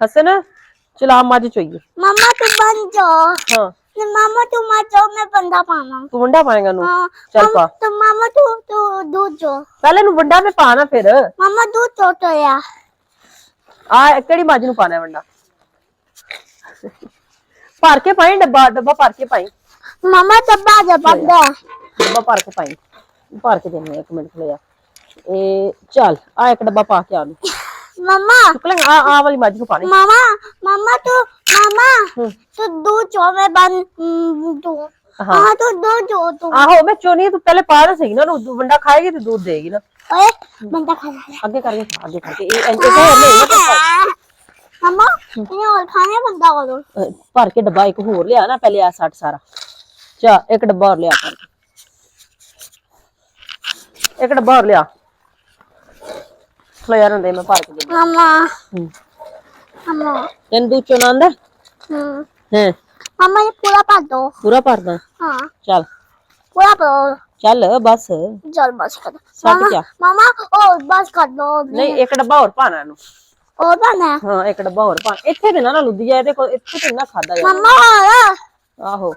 हसन चला मज चोइए। मम्मा तू बन जाओ। हाँ मामा तू मत जाओ, मैं बंदा पाना। तू वंडा पाएगा नू? हाँ, चल पा। तो मामा तू दूध जो। पहले नू वंडा में पाना फिर। मामा दूध तो या आ केड़ी मज नू पाना है वंडा? भर के पाई डब्बा, डब्बा भर के पाई। मामा डब्बा जब बंदा डब्बा भर के पाई, भर के देने एक मिनट ले ए चल आ एक डब्बा पा के आ लू। मामा चुक आ वाली मज नू पानी। मामा मामा तू दूध जो, मैं बन दू। हाँ तो दूध जो तू। आहो मैं चोनी, तू पहले पा तो सही ना, वंडा खाएगी तो दूध देगी ना। ओए बंदा खा ले। आगे करके खा, आगे करके ए ऐसे कह ले ना। मामा ये और खाने बंदा करो। भर के डब्बा एक होर लिया ना पहले आ 60 सारा। चा एक डब्बा और लिया कर, एक डब्बा और लिया। ले यार दे मैं भर के दे। मामा मामा तेन दूध चोना आंदा है? मामा ये पूरा पा दो। पूरा भरदा? हाँ चल पूरा करो। चल बस चल बस कर दो। सट क्या? मामा ओ बस कर दो। नहीं एक डब्बा और पाना नु। और पाना? हाँ एक डब्बा और पाना। इत्थे ते ना लुद्दी जाए, देखो इत्थे ते ना खादा जाए। मामा आहो